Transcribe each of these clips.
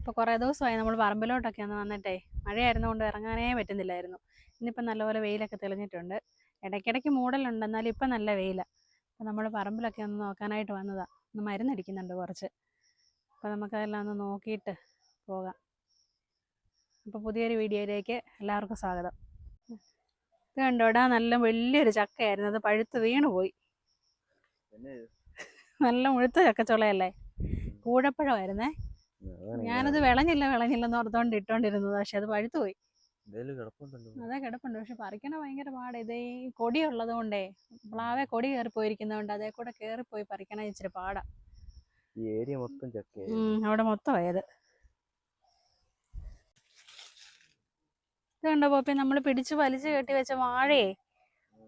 ഇപ്പോൾ കുറേ ദിവസമായി നമ്മൾ പറമ്പിലോട്ടൊക്കെ ഒന്ന് വന്നിട്ടേ മഴയായിരുന്നുകൊണ്ട് ഇറങ്ങാനേ പറ്റുന്നില്ലായിരുന്നു. ഇന്നിപ്പം നല്ലപോലെ വെയിലൊക്കെ തെളിഞ്ഞിട്ടുണ്ട്. ഇടയ്ക്കിടയ്ക്ക് മൂടലുണ്ട്, എന്നാലും ഇപ്പം നല്ല വെയിലാണ്. അപ്പോൾ നമ്മൾ പറമ്പിലൊക്കെ ഒന്ന് നോക്കാനായിട്ട് വന്നതാണ്. ഒന്ന് മരുന്നടിക്കുന്നുണ്ട് കുറച്ച്. അപ്പോൾ നമുക്കതെല്ലാം ഒന്ന് നോക്കിയിട്ട് പോകാം. അപ്പോൾ പുതിയൊരു വീഡിയോയിലേക്ക് എല്ലാവർക്കും സ്വാഗതം. ഇത് കണ്ടോടാ, നല്ല വലിയൊരു ചക്കയായിരുന്നു. അത് പഴുത്ത് വീണു പോയി. നല്ല മുഴുത്ത ചക്കച്ചുളയല്ലേ, കൂഴപ്പഴമായിരുന്നേ. ഞാനത് വിളഞ്ഞില്ലെന്ന് ഓർത്തോണ്ട് ഇട്ടോണ്ടിരുന്നത്, പക്ഷെ അത് പഴുത്തു പോയി. അതെ കിടപ്പുണ്ട്, പക്ഷെ പറിക്കണ ഭയങ്കര പാട്. ഇതേ കൊടിയുള്ളത് കൊണ്ടേ, പ്ലാവെ കൊടി കയറിപ്പോയിരിക്കുന്നതുകൊണ്ട് അതേ കൂടെ കയറിപ്പോയി പറിക്കണ ഇച്ചിരി പാടാ. അവിടെ മൊത്തം ആയത്. ഇത് കണ്ടോ പോപ്പി, നമ്മൾ പിടിച്ച് വലിച്ചു കെട്ടി വെച്ച വാഴയെ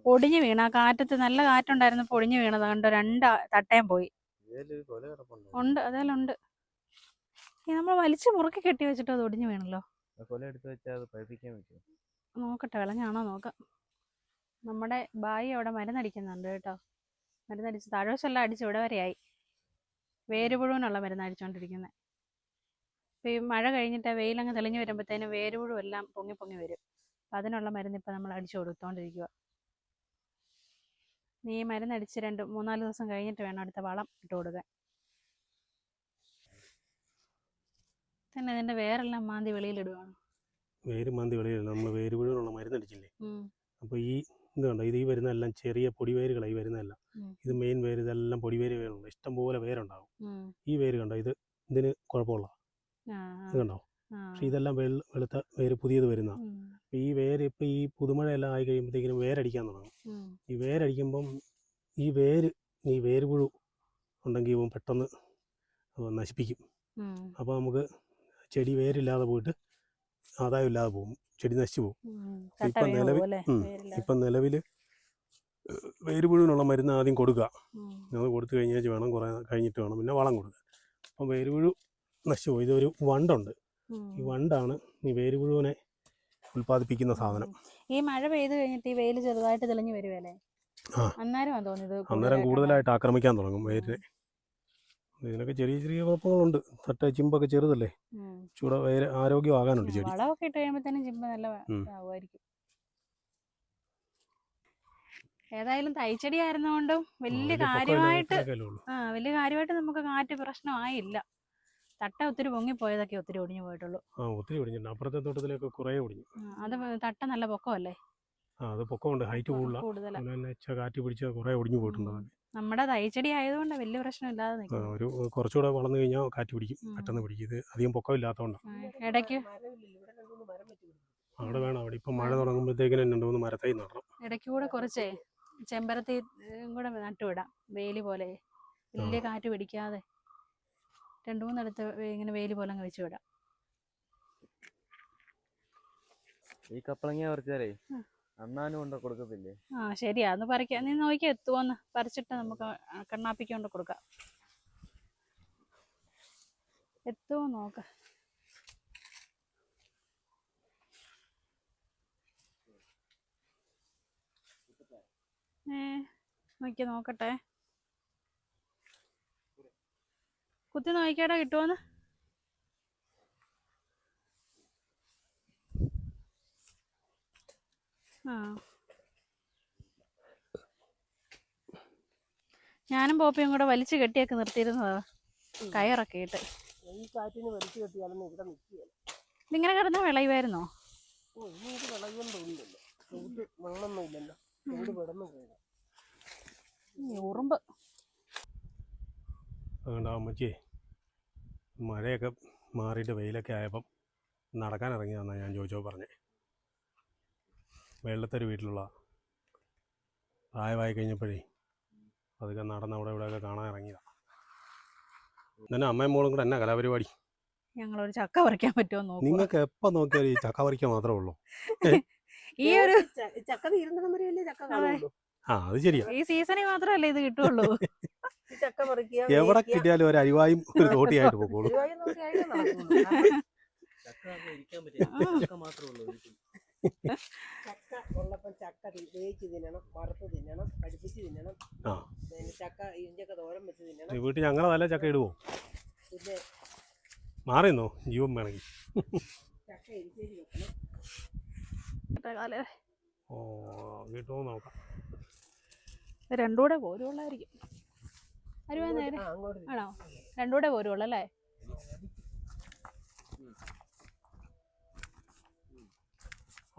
പൊടിഞ്ഞു വീണ. ആ കാറ്റത്ത് നല്ല കാറ്റുണ്ടായിരുന്നു, പൊടിഞ്ഞു വീണത് കണ്ടോ. 2 തട്ടയും പോയി. ഉണ്ട്, അതേലുണ്ട്. നമ്മൾ വലിച്ചു മുറുക്കി കെട്ടി വെച്ചിട്ട് അത് ഒടിഞ്ഞു വീണല്ലോ. നോക്കട്ടെ, വിളഞ്ഞാണോ നോക്കാം. നമ്മുടെ ബായി അവിടെ മരുന്നടിക്കുന്നുണ്ട് കേട്ടോ. മരുന്നടിച്ച് താഴോശെല്ലാം അടിച്ച് ഇവിടെ വരെയായി. വേരുപുഴുവിനുള്ള മരുന്ന് അടിച്ചുകൊണ്ടിരിക്കുന്നത്. ഇപ്പം ഈ മഴ കഴിഞ്ഞിട്ട് വെയിലങ്ങ് തെളിഞ്ഞു വരുമ്പോഴത്തേനും വേരുപുഴു എല്ലാം പൊങ്ങി പൊങ്ങി വരും. അപ്പം അതിനുള്ള മരുന്ന് ഇപ്പം നമ്മൾ അടിച്ചു കൊടുത്തോണ്ടിരിക്കുക. നീ മരുന്നടിച്ച് 2-3-4 ദിവസം കഴിഞ്ഞിട്ട് വേണം അടുത്ത വളം ഇട്ട് കൊടുക്കാൻ. തന്നെ ഇതിൻ്റെ വേരെല്ലാം മാന്തി വെളിയിലിടുവാണ്. വേര് മാന്തി വെളിയിലിടുക. നമ്മൾ വേരുപുഴുവിനുള്ള മരുന്നടിച്ചില്ലേ, അപ്പോൾ ഈ ഇത് കണ്ടോ, ഇത് ഈ വരുന്നതെല്ലാം ചെറിയ പൊടിവേരുകളായി വരുന്നതെല്ലാം. ഇത് മെയിൻ വേര്, ഇതെല്ലാം പൊടിവേര് വേരുണ്ട്. ഇഷ്ടംപോലെ വേരുണ്ടാവും. ഈ വേര് കണ്ടോ, ഇതിന് കുഴപ്പമുള്ള ഇത് കണ്ടോ. പക്ഷെ ഇതെല്ലാം വെളുത്ത വേര് പുതിയത് വരുന്ന. ഈ വേര് ഇപ്പം ഈ പുതുമഴയെല്ലാം ആയി കഴിയുമ്പോഴത്തേക്കിനും വേരടിക്കാൻ തുടങ്ങും. ഈ വേരടിക്കുമ്പം ഈ വേരുപുഴു ഉണ്ടെങ്കിൽ ഇവൻ പെട്ടെന്ന് നശിപ്പിക്കും. അപ്പോൾ നമുക്ക് ചെടി വേരില്ലാതെ പോയിട്ട് ആദായം ഇല്ലാതെ പോകും, ചെടി നശിച്ചു പോകും. ഇപ്പം നിലവിൽ വേരുപുഴുവിനുള്ള മരുന്ന് ആദ്യം കൊടുക്കുക. അത് കൊടുത്തു കഴിഞ്ഞാൽ വേണം, കുറേ കഴിഞ്ഞിട്ട് വേണം പിന്നെ വളം കൊടുക്കുക. അപ്പം വേരുപുഴു നശിച്ചു പോകും. ഇതൊരു വണ്ടുണ്ട്. ഈ വണ്ടാണ് ഈ വേരുപുഴുവിനെ ഉൽപ്പാദിപ്പിക്കുന്ന സാധനം. ഈ മഴ പെയ്ത് കഴിഞ്ഞിട്ട് ഈ വെയിൽ ചെറുതായിട്ട് തെളിഞ്ഞു വരുവല്ലേ, അന്നേരം കൂടുതലായിട്ട് ആക്രമിക്കാൻ തുടങ്ങും വേരിനെ. ഇതിനൊക്കെ ചെറിയ ചെറിയ കുഴപ്പങ്ങളുണ്ട്. തട്ട ചിമ്പൊക്കെ ചെറുതല്ലേ, ചൂടെ വേറെ ആരോഗ്യമാകാനുണ്ട് ചെടി. വളമൊക്കെ ഇട്ട് കഴിയുമ്പോഴത്തേനും ചിമ്പ് നല്ല ആവുമായിരിക്കും. ഏതായാലും തൈച്ചെടി ആയിരുന്നുകൊണ്ടും വലിയ കാര്യമായിട്ട് നമുക്ക് കാറ്റ് പ്രശ്നമായില്ല. തട്ട ഒത്തിരി പൊങ്ങിപ്പോയതൊക്കെ ഒത്തിരി ഒടിഞ്ഞു പോയിട്ടുള്ളൂ. ഒത്തിരി ഒടിഞ്ഞിട്ടുണ്ട്. അപ്പുറത്തെ തോട്ടത്തിലൊക്കെ കുറേ ഒടിഞ്ഞു. അത് തട്ട നല്ല പൊക്കമല്ലേ. അത് പൊക്കമുണ്ട്, ഹൈറ്റ് കൂടുതലാണ്. കാറ്റ് പിടിച്ച് കുറേ ഒടിഞ്ഞു പോയിട്ടുണ്ട്. നമ്മുടെ തൈച്ചെടി ആയതുകൊണ്ട് വലിയ പ്രശ്നമില്ലാതെ നിൽക്കും. ഒരു കുറച്ചുകൂടെ വളർന്നു കഴിഞ്ഞാൽ കാറ്റ് പിടിക്കും, പെട്ടെന്ന് പിടിക്കും. ഇത് അധികം പൊക്കമില്ലാത്തതുകൊണ്ടാണ്. ഇടയ്ക്ക് അവിടെ വേണം, അവിടെ ഇപ്പം മഴ തുടങ്ങുമ്പോഴത്തേക്കിനും 2-3 മരത്തൈ നടണം. ഇടയ്ക്ക് കൂടെ കുറച്ചേ ചെമ്പരത്തി കൂടെ നട്ടുവിടാം, വേലി പോലെ. വലിയ കാറ്റ് പിടിക്കാതെ 2-3 അടുത്ത് ഇങ്ങനെ വേലി പോലെ അങ്ങ് വെച്ച് വിടാം. ഈ കപ്പളങ്ങ പറിച്ചാലേ അണ്ണാനും കൊണ്ട് കൊടുക്കത്തില്ലേ? ശരിയാ, ഒന്ന് പറിക്കാം. നീ നോക്കി എത്തുവോന്ന് പറിച്ചിട്ട് നമുക്ക് കണ്ണാപ്പിക്ക് കൊണ്ട് കൊടുക്കാം. എത്തുവോ നോക്ക. നോക്കട്ടെ, കുത്തി നോക്കിയാടാ കിട്ടുവോന്ന്. ഞാനും പോപ്പിയും കൂടെ വലിച്ചു കെട്ടിയൊക്കെ നിർത്തിയിരുന്നതാ, കയറൊക്കെ ഇട്ട്. ഇതിങ്ങനെ കിടന്ന വിളയുമായിരുന്നോ? ഉറുമ്പ് അമ്മച്ചേ, മഴയൊക്കെ മാറിയിട്ട് വെയിലൊക്കെ ആയപ്പം നടക്കാൻ ഇറങ്ങിയതെന്നാണ് ഞാൻ ചോദിച്ചോ പറഞ്ഞേ. വെള്ളത്തൊരു വീട്ടിലുള്ള പ്രായമായി കഴിഞ്ഞപ്പോഴേ അതൊക്കെ നടന്ന് അവിടെ ഇവിടെയൊക്കെ കാണാൻ ഇറങ്ങിയതാണ്. പിന്നെ അമ്മയും മോളും കൂടെ എന്നാ കലാപരിപാടി? ഞങ്ങളൊരു ചക്ക പറിക്കാൻ പറ്റുമോ നോക്കാം. നിങ്ങൾക്ക് എപ്പോൾ നോക്കിയാൽ ഈ ചക്ക പറിക്കാൻ മാത്രമേ ഉള്ളൂ. ഈ ഒരു ചക്ക തീരുന്നവരെയല്ലേ ചക്ക കാണുള്ളൂ. അത് ശരിയാ, ഈ സീസണിൽ മാത്രമല്ലേ ഇത് കിട്ടുള്ളൂ. ചക്ക പറിക്കുക, എവിടെ കിട്ടിയാലും ഒരു അരിവായും ഒരു തോട്ടിയായിട്ട് പോകോളൂ. ചക്ക ഉള്ളപ്പം ചക്ക വേവിച്ച് തിന്നണം, വറുത്ത് തിന്നണം, കടിപ്പിച്ച് തിന്നണം. ചക്ക ഇഞ്ചൊക്കെ തോരൻ വെച്ച് തിന്നണം. വീട്ടിൽ ഞങ്ങളെ നല്ല ചക്ക ഇടുവോ? പിന്നെ മാറിയെന്നോ ജീവൻ വേണമെങ്കിൽ. ചക്ക എരിശ്ശേരി വെക്കണം. കാലേ ഓ കിട്ടുമോ നോക്കാം. രണ്ടും കൂടെ പോരുള്ളായിരിക്കും. അരുവാ നേരെ അങ്ങോട്ട് ആണോ? രണ്ടും കൂടെ പോരുള്ളൂ അല്ലേ?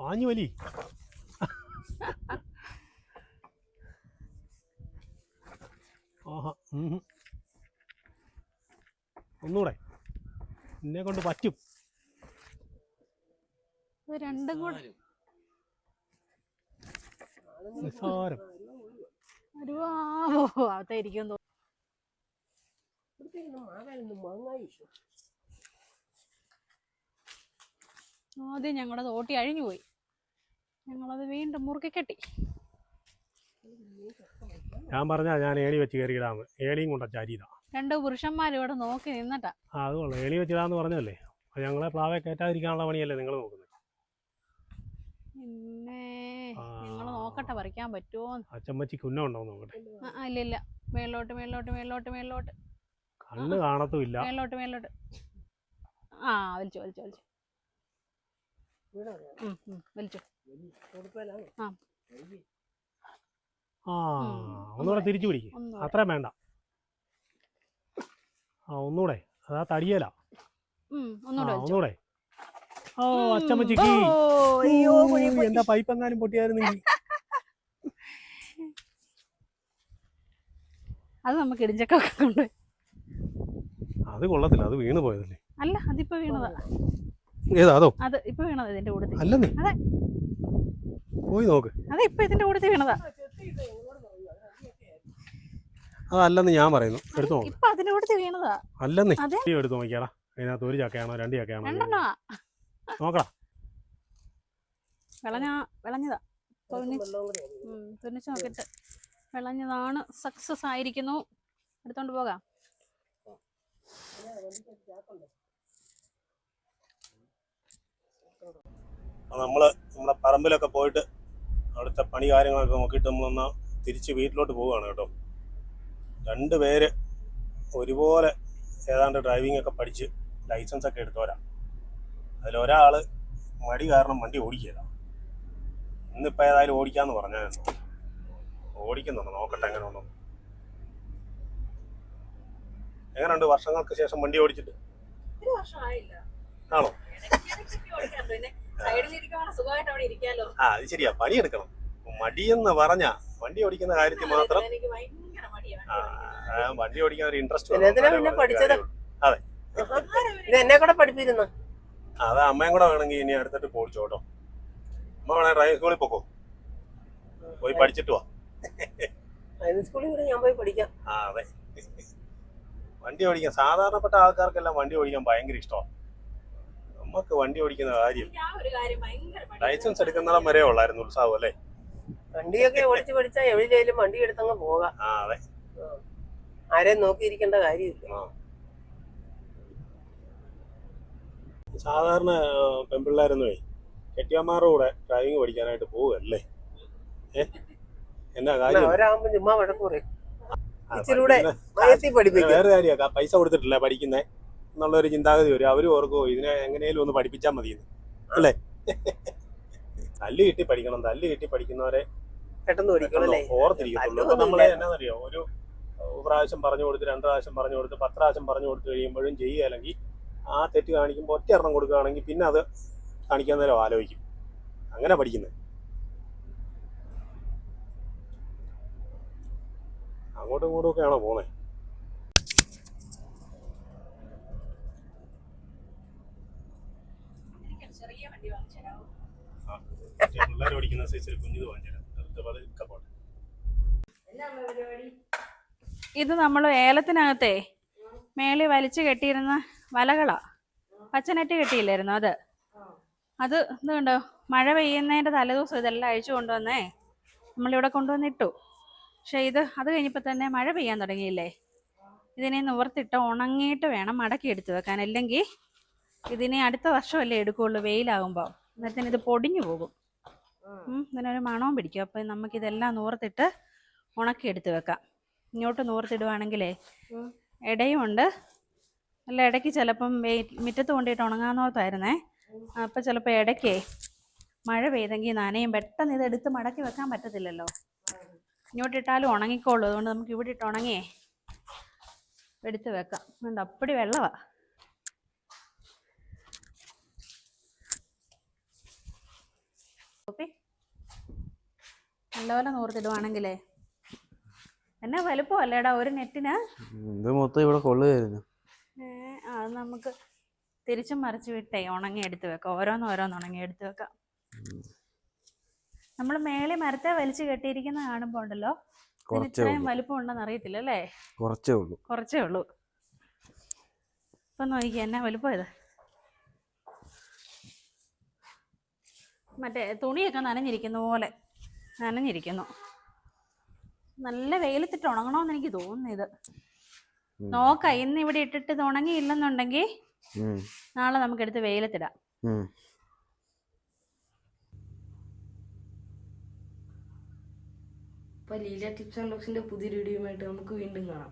ആഞ്ഞു വലി. ആഹാ ഒന്നുകൂടെ എന്നെ കൊണ്ട് പറ്റും. ഇത് രണ്ടും കൂടെ നിസ്സാരം. അരുവാവോ അകത്തായിരിക്കും തോന്നുന്നു. ഇവിടുത്തെ മാങ്ങാനൊന്നും മാങ്ങായി. ആദ്യം ഞങ്ങളുടെ തോട്ടി അഴിഞ്ഞു പോയി. ഞങ്ങളത് വീണ്ടും മുറുക്കി കെട്ടി. ഞാൻ പറഞ്ഞാ ഞാൻ ഏണി വെച്ച് കയറിയിടാന്ന്. ഏണിയും കൊണ്ട ചാരിയതാ. 2 പുരുഷന്മാർ ഇവിടെ നോക്കി നിന്നിട്ടാ. ആ അതുകൊള്ളു. ഏണി വെച്ചിടാന്ന് പറഞ്ഞല്ലേ. അപ്പൊ ഞങ്ങളെ പ്ലാവെ കയറ്റാതിരിക്കാനുള്ള പണിയല്ലേ നിങ്ങൾ നോക്കുന്നത്. പിന്നെ ഞങ്ങൾ നോക്കട്ടെ പറിക്കാൻ പറ്റുമോ. അച്ചമ്മച്ചിക്ക് ഉന്നം ഉണ്ടോ നോക്കട്ടെ. ഇല്ല മേലോട്ട് മേലോട്ട് മേലോട്ട് മേലോട്ട്. കണ്ണ് കാണത്തുമില്ല. മേലോട്ട് മേലോട്ട്. ആ വലിച്ചു വലിച്ചു വലിച്ചു. വലിച്ചു. ആ ഒന്നുകൂടെ തിരിച്ചു പിടിക്കും. അത്രയും വേണ്ട. ആ ഒന്നുകൂടെ. അതാ തടിയല. ഒന്നുകൂടെ. ഓ അച്ചമ്മച്ചിക്ക്. എന്താ പൈപ്പ് എങ്ങാനും പൊട്ടിയായിരുന്നെങ്കിൽ. അത് നമുക്ക് ഇടിഞ്ചക്കൊക്കെ കൊണ്ട്. അത് കൊള്ളത്തില്ല. അത് വീണ് പോയതല്ലേ. അല്ല അതിപ്പോ വീണതാ. ഏതാ അതോ? അത് ഇപ്പൊ വീണത് ഇതിന്റെ കൂടെ. അല്ലെന്നേ. അതെ പോയി നോക്ക്. അതെ ഇപ്പൊ ഇതിന്റെ കൂടെ വീണതാ. അതല്ലെന്ന് ഞാൻ പറയുന്നു. എടുത്തു നോക്ക്. ഇപ്പൊ അതിന്റെ കൂടെ വീണതാ. അല്ലെന്നേ. എടുത്ത് നോക്കിയാടാ. അതിനകത്ത് ഒരു ചക്കയാണോ 2 ചക്കയാണോ നോക്കടാ. വിളഞ്ഞതാ. തുന്നിച്ച് നോക്കിട്ട് വിളഞ്ഞതാണ്. സക്സസ് ആയിരിക്കുന്നു. എടുത്തോണ്ട് പോകാം. നമ്മളെ പറമ്പിലൊക്കെ പോയിട്ട് അവിടുത്തെ പണി കാര്യങ്ങളൊക്കെ നോക്കിയിട്ട് നമ്മളൊന്ന് തിരിച്ച് വീട്ടിലോട്ട് പോവുകയാണ് കേട്ടോ. 2 പേര് ഒരുപോലെ ഏതാണ്ട് ഡ്രൈവിംഗ് ഒക്കെ പഠിച്ച് ലൈസൻസ് ഒക്കെ എടുത്തവരാ. അതിലൊരാൾ മടി കാരണം വണ്ടി ഓടിക്കില്ല. ഇന്നിപ്പോൾ ഏതായാലും ഓടിക്കാന്ന് പറഞ്ഞായിരുന്നു. ഓടിക്കുന്നുണ്ട്. നോക്കട്ടെ എങ്ങനെ ഉണ്ടോ. എങ്ങനെയുണ്ട് വർഷങ്ങൾക്ക് ശേഷം വണ്ടി ഓടിച്ചിട്ട്? ആണോ? ആ അത് ശരിയാ. പണിയെടുക്കണം. മടിയെന്ന് പറഞ്ഞാ വണ്ടി ഓടിക്കുന്ന കാര്യത്തിൽ മാത്രം. വണ്ടി ഓടിക്കാൻ ഒരു ഇൻട്രസ്റ്റ്. അതെ എന്നെ കൂടെ പഠിപ്പിക്കുന്നു. അത് അമ്മയും കൂടെ വേണമെങ്കിൽ ഇനി അടുത്തിട്ട് പോടിച്ചോ കേട്ടോ. അമ്മ വേണേ ഡ്രൈവിംഗ് സ്കൂളിൽ പോക്കോ. പോയി പഠിച്ചിട്ട് വാ. സ്കൂളിൽ കൂടെ ഞാൻ പോയി പഠിക്കാം. ആ അതെ. വണ്ടി ഓടിക്കാൻ സാധാരണപ്പെട്ട ആൾക്കാർക്കെല്ലാം വണ്ടി ഓടിക്കാൻ ഭയങ്കര ഇഷ്ടമാണ്. നമുക്ക് വണ്ടി ഓടിക്കുന്ന കാര്യം ലൈസൻസ് എടുക്കുന്നിടം വരെ ഉള്ളായിരുന്നു ഉത്സാഹം അല്ലേ. വണ്ടിയൊക്കെ ഓടിച്ച് പഠിച്ചാൽ എവിടെയും വണ്ടി എടുത്തങ്ങ് പോകാം. ആ അതെ. ആരെയും നോക്കിയിരിക്കേണ്ട കാര്യമില്ല. സാധാരണ പെൺപിള്ളേരൊന്നുമേ കെട്ടിയന്മാരുടെ കൂടെ ഡ്രൈവിംഗ് പഠിക്കാനായിട്ട് പോവുകയല്ലേ. എന്നാ കാര്യം? അവരാകുമ്പോ ചുമ്മാ വഴക്ക് പറയും. വേറെ കാര്യമൊക്കെ പൈസ കൊടുത്തിട്ടില്ല പഠിക്കുന്നേ എന്നുള്ളൊരു ചിന്താഗതി വരും. അവരും ഓർക്കോ ഇതിനെ എങ്ങനെയും ഒന്ന് പഠിപ്പിച്ചാൽ മതിയെന്ന് അല്ലേ. തല്ല് കിട്ടി പഠിക്കണം. തല്ല് കിട്ടി പഠിക്കുന്നവരെ പെട്ടെന്ന് ഓർത്തിരിക്കത്തുള്ളൂ. അപ്പൊ നമ്മളെ എന്നാന്നറിയോ, ഒരു പ്രാവശ്യം പറഞ്ഞു കൊടുത്ത് 2 പ്രാവശ്യം പറഞ്ഞു കൊടുത്ത് 10 പ്രാവശ്യം പറഞ്ഞു കൊടുത്ത് കഴിയുമ്പോഴും ചെയ്യുകയല്ലെങ്കിൽ ആ തെറ്റ് കാണിക്കുമ്പോൾ ഒറ്റ എണ്ണം കൊടുക്കുകയാണെങ്കിൽ പിന്നെ അത് കാണിക്കാൻ നേരം ആലോചിക്കും. അങ്ങനെ പഠിക്കുന്നത്. അങ്ങോട്ടും ഇങ്ങോട്ടും ഒക്കെയാണോ പോണേ? പിള്ളേർ പഠിക്കുന്ന സൈസിൽ കുഞ്ഞിത് വാങ്ങിച്ചു. ഇത് നമ്മൾ ഏലത്തിനകത്തെ മേളി വലിച്ചു കെട്ടിയിരുന്ന വലകളാ. പച്ചനെറ്റ് കെട്ടിയില്ലായിരുന്നു അത് ഇത് കണ്ടോ. മഴ പെയ്യുന്നതിൻ്റെ തലേദിവസം ഇതെല്ലാം അഴിച്ചു കൊണ്ടുവന്നേ നമ്മളിവിടെ കൊണ്ടുവന്നിട്ടു. പക്ഷെ അത് കഴിഞ്ഞപ്പോൾ തന്നെ മഴ പെയ്യാൻ തുടങ്ങിയില്ലേ. ഇതിനെ നിവർത്തിട്ട് ഉണങ്ങിയിട്ട് വേണം മടക്കി എടുത്തു വെക്കാൻ. അല്ലെങ്കിൽ ഇതിനെ അടുത്ത വർഷമല്ലേ എടുക്കുകയുള്ളൂ വെയിലാകുമ്പോൾ. അന്നേരത്തിന് ഇത് പൊടിഞ്ഞു പോകും. ഇതിനൊരു മണവും പിടിക്കും. അപ്പം നമുക്കിതെല്ലാം നൂർത്തിട്ട് ഉണക്കി എടുത്ത് വെക്കാം. ഇങ്ങോട്ട് നൂർത്തിടുവാണെങ്കിലേ ഇടയുമുണ്ട് അല്ല ഇടയ്ക്ക് ചിലപ്പം മുറ്റത്ത് കൊണ്ടിട്ട് ഉണങ്ങാന്നോർത്തായിരുന്നേ. അപ്പം ചിലപ്പോൾ ഇടയ്ക്കേ മഴ പെയ്തെങ്കിൽ നനയും. പെട്ടെന്ന് ഇത് എടുത്ത് മടക്കി വെക്കാൻ പറ്റത്തില്ലല്ലോ. ഇങ്ങോട്ടിട്ടാലും ഉണങ്ങിക്കോളൂ. അതുകൊണ്ട് നമുക്ക് ഇവിടെ ഇട്ട് ഉണങ്ങിയേ എടുത്ത് വെക്കാം. അതുകൊണ്ട് അപ്പടി വെള്ളമാണ്. നല്ലപോലെ നൂർത്തിടുവാണെങ്കിലേ എന്നാ വലുപ്പമല്ലേടാ ഒരു നെറ്റിന്. ഇത് മൊത്തം ഇവിടെ കൊള്ളുകയായിരുന്നു. അത് നമുക്ക് തിരിച്ചും മറിച്ച് വിട്ടേ ഉണങ്ങി എടുത്ത് വെക്കാം. ഓരോന്ന് ഉണങ്ങി എടുത്ത് വെക്കാം. നമ്മൾ മേലെ മരത്തെ വലിച്ചു കെട്ടിയിരിക്കുന്ന കാണുമ്പോൾ ഉണ്ടല്ലോ, ഇത്രയും വലുപ്പം ഉണ്ടെന്ന് അറിയത്തില്ല അല്ലേ. കുറച്ചേ ഉള്ളൂ. ഇപ്പം നോക്കിയാ എന്നാ വലുപ്പം ഇത്. മറ്റേ തുണിയൊക്കെ നനഞ്ഞിരിക്കുന്ന പോലെ നനഞ്ഞിരിക്കുന്നു. നല്ല വെയിലത്തിട്ട് ഉണങ്ങണമെന്ന് എനിക്ക് തോന്നുന്നു. ഇത് നോക്കാം. ഇന്ന് ഇവിടെ ഇട്ടിട്ട് ഇത് ഉണങ്ങിയില്ലെന്നുണ്ടെങ്കിൽ നാളെ നമുക്ക് എടുത്ത് വെയിലത്തിടാം. അപ്പോൾ ലീല ടിപ്സ് ആൻഡ് ബ്ലോഗ്സിൻ്റെ പുതിയൊരു വീഡിയോയുമായിട്ട് നമുക്ക് വീണ്ടും കാണാം.